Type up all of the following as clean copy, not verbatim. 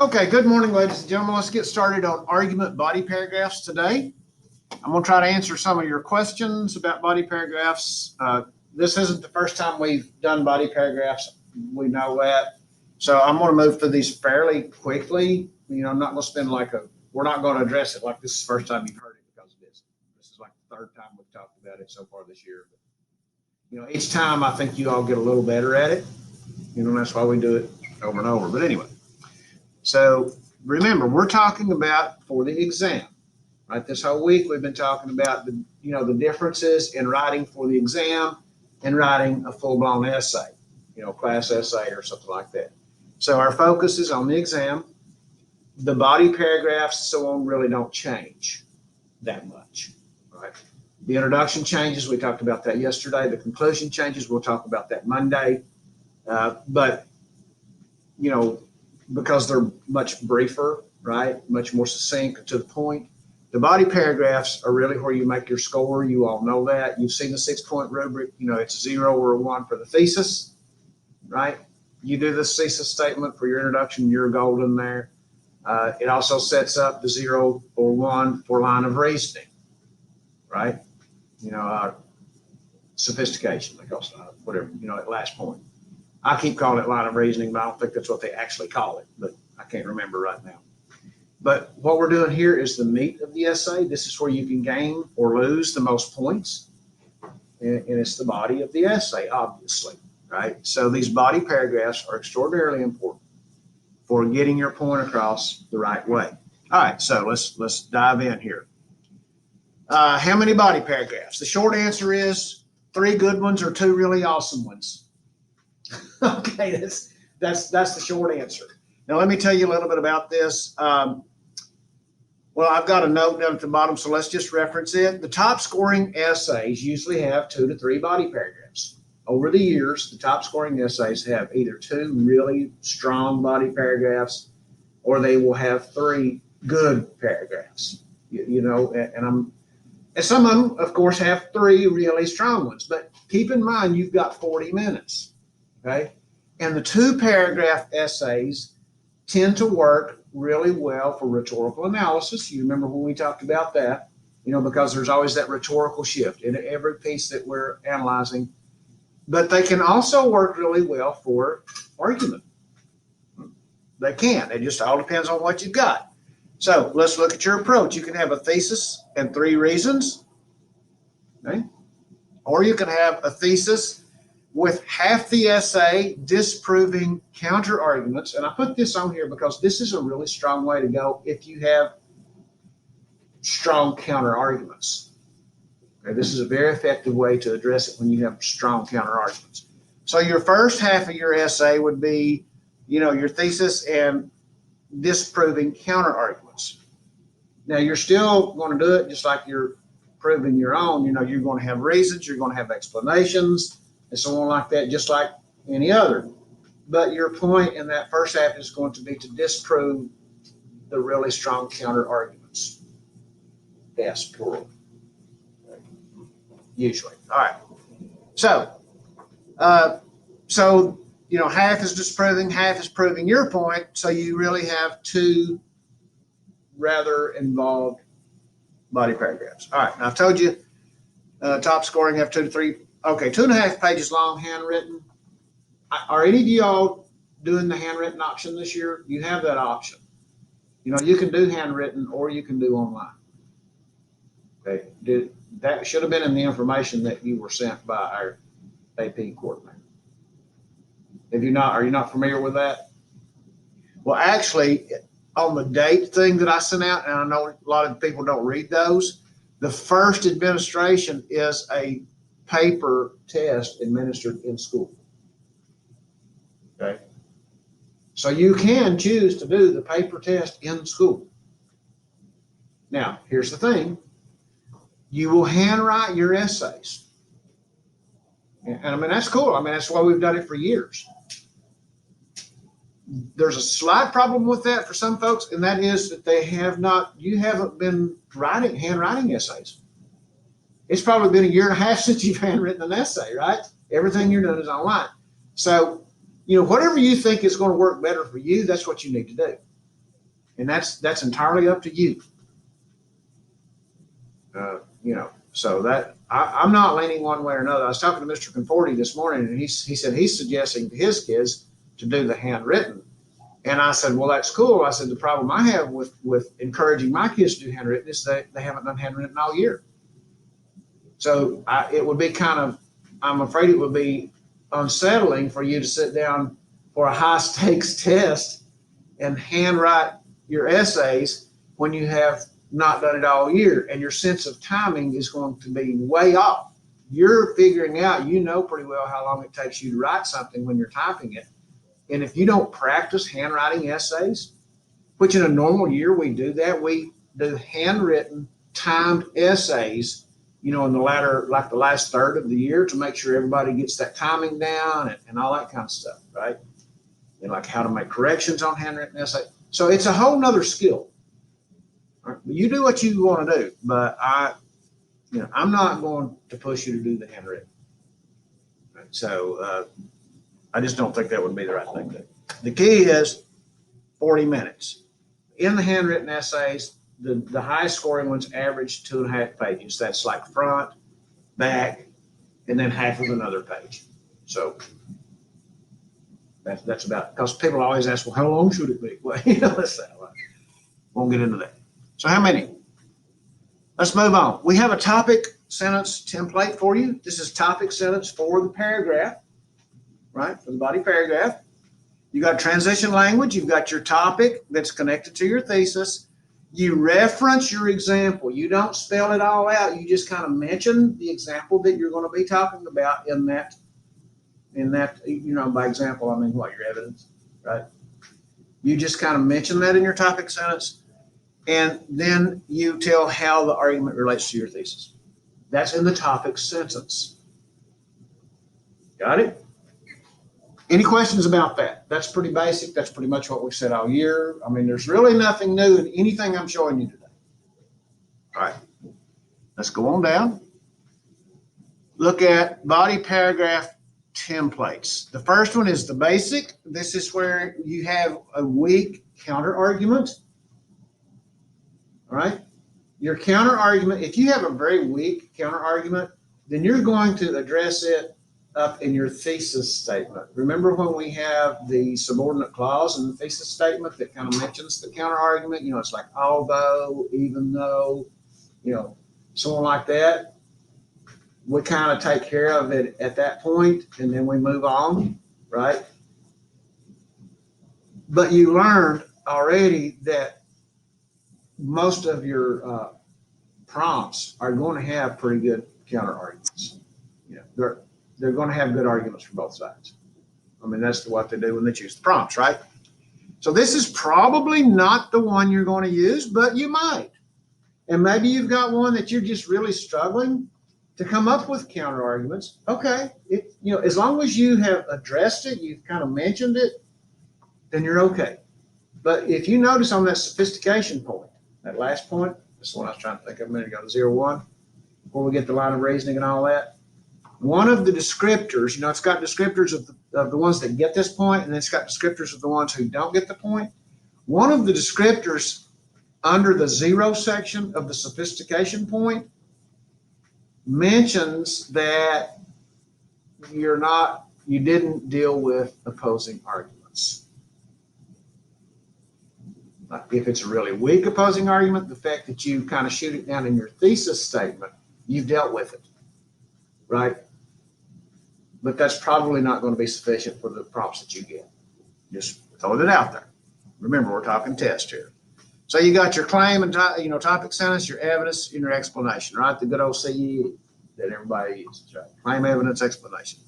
Okay, good morning, ladies and gentlemen. Let's get started on argument body paragraphs today. I'm going to try to answer some of your questions about body paragraphs. This isn't the first time we've done body paragraphs. We know that. So I'm going to move through these fairly quickly. I'm not going to spend we're not going to address it like this is the first time you've heard it because it is. This is like the third time we've talked about it so far this year. But, each time I think you all get a little better at it. That's why we do it over and over. But anyway. So remember, we're talking about for the exam, right? This whole week we've been talking about the differences in writing for the exam and writing a full-blown essay, class essay or something like that. So our focus is on the exam. The body paragraphs, so on, really don't change that much, right? The introduction changes, we talked about that yesterday. The conclusion changes, we'll talk about that Monday. But because they're much briefer, right? Much more succinct to the point. The body paragraphs are really where you make your score. You all know that. You've seen the 6-point rubric. It's a 0 or a 1 for the thesis, right? You do the thesis statement for your introduction, you're golden there. It also sets up the 0 or 1 for line of reasoning, right? Sophistication, because whatever, at last point. I keep calling it line of reasoning, but I don't think that's what they actually call it, but I can't remember right now. But what we're doing here is the meat of the essay. This is where you can gain or lose the most points, and it's the body of the essay, obviously, right? So these body paragraphs are extraordinarily important for getting your point across the right way. All right, so let's dive in here. How many body paragraphs? The short answer is 3 good ones or 2 really awesome ones. Okay, that's the short answer. Now let me tell you a little bit about this. Well, I've got a note down at the bottom, so let's just reference it. The top scoring essays usually have 2 to 3 body paragraphs. Over the years, the top scoring essays have either 2 really strong body paragraphs, or they will have 3 good paragraphs. And some of them, of course, have 3 really strong ones. But keep in mind, you've got 40 minutes. Okay, and the 2 paragraph essays tend to work really well for rhetorical analysis. You remember when we talked about that, because there's always that rhetorical shift in every piece that we're analyzing. But they can also work really well for argument. They can. It just all depends on what you've got. So let's look at your approach. You can have a thesis and 3 reasons, okay? Or you can have a thesis with half the essay disproving counter arguments. And I put this on here because this is a really strong way to go if you have strong counter arguments. Okay, this is a very effective way to address it when you have strong counter arguments. So your first half of your essay would be, your thesis and disproving counter arguments. Now you're still going to do it just like you're proving your own. You're going to have reasons, you're going to have explanations, and so on like that, just like any other. But your point in that first half is going to be to disprove the really strong counter arguments. Yes, plural. Usually. All right. So, half is disproving, half is proving your point. So you really have 2 rather involved body paragraphs. All right. Now I've told you top scoring have 2 to 3. Okay, 2.5 pages long, handwritten. Are any of y'all doing the handwritten option this year? You have that option. You can do handwritten or you can do online. Okay, that should have been in the information that you were sent by our AP coordinator. Are you not familiar with that? Well, actually, on the date thing that I sent out, and I know a lot of people don't read those, the first administration is a paper test administered in school. Okay. So you can choose to do the paper test in school. Now, here's the thing. You will handwrite your essays. And I mean, that's cool. I mean, that's why we've done it for years. There's a slight problem with that for some folks, and that is that you haven't been handwriting essays. It's probably been a year and a half since you've handwritten an essay, right? Everything you're doing is online. So, whatever you think is going to work better for you, that's what you need to do. And that's entirely up to you. So that I'm not leaning one way or another. I was talking to Mr. Conforti this morning, and he said he's suggesting to his kids to do the handwritten. And I said, well, that's cool. I said, the problem I have with encouraging my kids to do handwritten is they haven't done handwritten all year. So it would be I'm afraid it would be unsettling for you to sit down for a high stakes test and handwrite your essays when you have not done it all year, and your sense of timing is going to be way off. You're figuring out, pretty well how long it takes you to write something when you're typing it. And if you don't practice handwriting essays, which in a normal year we do that, we do handwritten timed essays, in the the last third of the year, to make sure everybody gets that timing down and all that kind of stuff, right? And like how to make corrections on handwritten essays. So it's a whole nother skill. Right? You do what you want to do, but I'm not going to push you to do the handwritten. Right? So I just don't think that would be the right thing to do. The key is 40 minutes. In the handwritten essays, the highest scoring ones average 2.5 pages. That's like front, back, and then half of another page. So that's about, because people always ask, well, how long should it be? Well, let's say, won't get into that. So how many? Let's move on. We have a topic sentence template for you. This is topic sentence for the paragraph, right? For the body paragraph. You got transition language. You've got your topic that's connected to your thesis. You reference your example. You don't spell it all out. You just kind of mention the example that you're going to be talking about in that, by example, I mean, your evidence, right? You just kind of mention that in your topic sentence, and then you tell how the argument relates to your thesis. That's in the topic sentence. Got it? Any questions about that? That's pretty basic. That's pretty much what we've said all year. I mean, there's really nothing new in anything I'm showing you today. All right, let's go on down. Look at body paragraph templates. The first one is the basic. This is where you have a weak counter argument. All right, your counter argument, if you have a very weak counter argument, then you're going to address it up in your thesis statement. Remember when we have the subordinate clause in the thesis statement that kind of mentions the counter argument? It's like although, even though, someone like that. We kind of take care of it at that point, and then we move on, right? But you learned already that most of your prompts are going to have pretty good counter arguments. They're going to have good arguments for both sides. I mean, that's what they do when they choose the prompts, right? So this is probably not the one you're going to use, but you might. And maybe you've got one that you're just really struggling to come up with counter arguments. Okay, as long as you have addressed it, you've kind of mentioned it, then you're okay. But if you notice on that sophistication point, that last point, this is the one I was trying to think of a minute ago, 0-1, before we get the line of reasoning and all that, one of the descriptors, it's got descriptors of the ones that get this point, and it's got descriptors of the ones who don't get the point. One of the descriptors under the 0 section of the sophistication point mentions that you didn't deal with opposing arguments. If it's a really weak opposing argument, the fact that you kind of shoot it down in your thesis statement, you've dealt with it, right? But that's probably not going to be sufficient for the prompts that you get. Just throwing it out there. Remember, we're talking test here. So you got your claim and topic sentence, your evidence, and your explanation, right? The good old CEE that everybody uses, right? Claim, evidence, explanation.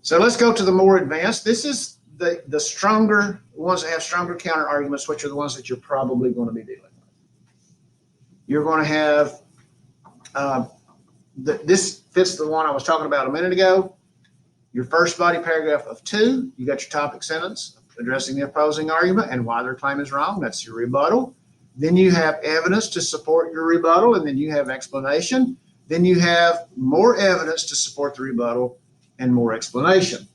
So let's go to the more advanced. This is the stronger ones that have stronger counter arguments, which are the ones that you're probably going to be dealing with. You're going to have this fits the one I was talking about a minute ago. Your first body paragraph of 2, you got your topic sentence addressing the opposing argument and why their claim is wrong. That's your rebuttal. Then you have evidence to support your rebuttal, and then you have explanation. Then you have more evidence to support the rebuttal and more explanation.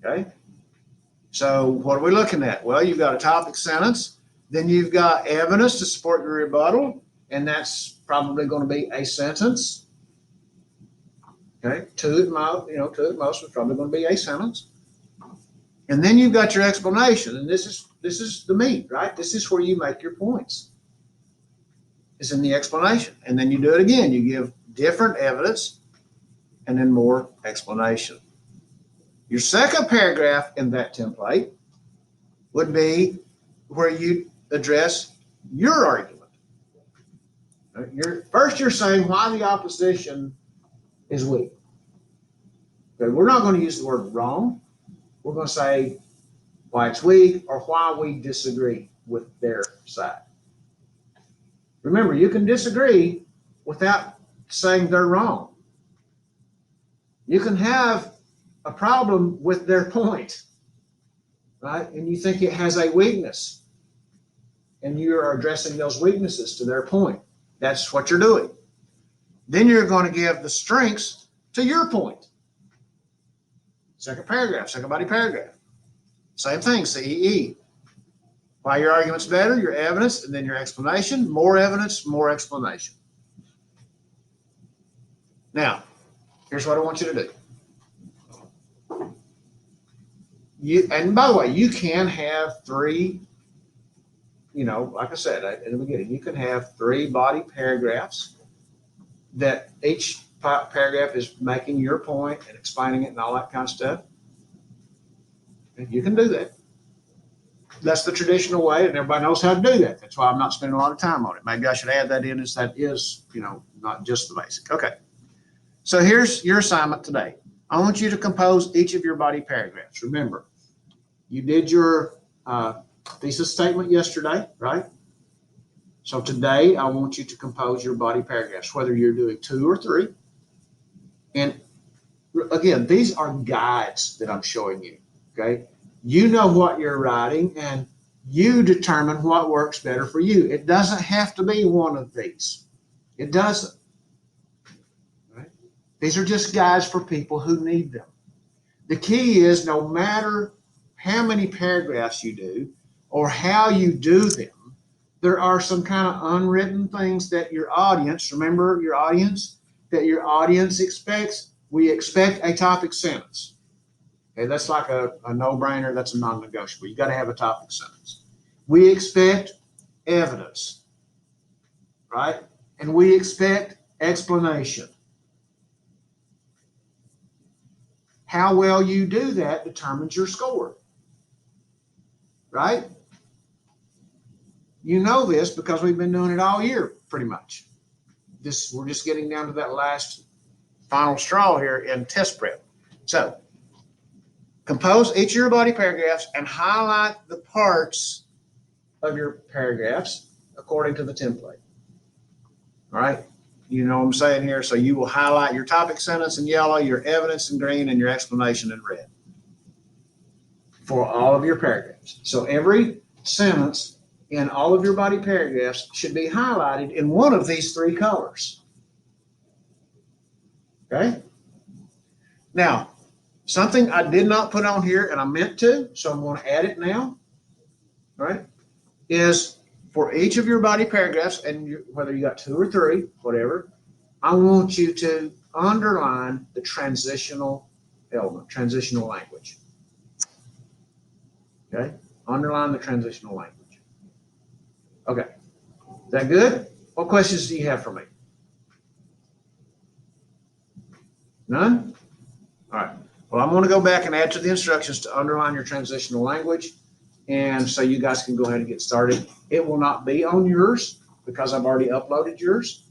Okay? So what are we looking at? Well, you've got a topic sentence, then you've got evidence to support your rebuttal, and that's probably going to be a sentence. Okay, two at most is probably going to be a sentence. And then you've got your explanation, and this is the meat, right? This is where you make your points. It's in the explanation. And then you do it again. You give different evidence and then more explanation. Your second paragraph in that template would be where you address your argument. First, you're saying why the opposition is weak. Okay, we're not going to use the word wrong. We're going to say why it's weak or why we disagree with their side. Remember, you can disagree without saying they're wrong. You can have a problem with their point, right? And you think it has a weakness, and you are addressing those weaknesses to their point. That's what you're doing. Then you're going to give the strengths to your point. Second paragraph, second body paragraph. Same thing, CEE. Why your argument's better, your evidence, and then your explanation. More evidence, more explanation. Now, here's what I want you to do. And by the way, you can have three, like I said in the beginning, you can have three body paragraphs that each paragraph is making your point and explaining it and all that kind of stuff. And you can do that. That's the traditional way, and everybody knows how to do that. That's why I'm not spending a lot of time on it. Maybe I should add that in as that is, not just the basic. Okay. So here's your assignment today. I want you to compose each of your body paragraphs. Remember, you did your thesis statement yesterday, right? So today, I want you to compose your body paragraphs, whether you're doing 2 or 3. And again, these are guides that I'm showing you, okay? You know what you're writing, and you determine what works better for you. It doesn't have to be one of these. It doesn't. Right? These are just guides for people who need them. The key is no matter how many paragraphs you do or how you do them, there are some kind of unwritten things that your audience, remember your audience, that your audience expects. We expect a topic sentence. Okay, that's like a no-brainer. That's a non-negotiable. You got to have a topic sentence. We expect evidence, right? And we expect explanation. How well you do that determines your score, right? You know this because we've been doing it all year, pretty much. We're just getting down to that last final straw here in test prep. So, compose each of your body paragraphs and highlight the parts of your paragraphs according to the template. All right? You know what I'm saying here? So you will highlight your topic sentence in yellow, your evidence in green, and your explanation in red for all of your paragraphs. So every sentence in all of your body paragraphs should be highlighted in one of these 3 colors. Okay? Now, something I did not put on here, and I meant to, so I'm going to add it now, right, is for each of your body paragraphs, and whether you got 2 or 3, whatever, I want you to underline the transitional element, transitional language. Okay? Underline the transitional language. Okay. Is that good? What questions do you have for me? None? All right. Well, I'm going to go back and add to the instructions to underline your transitional language. And so you guys can go ahead and get started. It will not be on yours because I've already uploaded yours.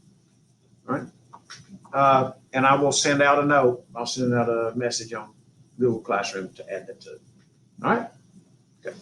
All right. And I will send out a note. I'll send out a message on Google Classroom to add that to it. All right. Okay.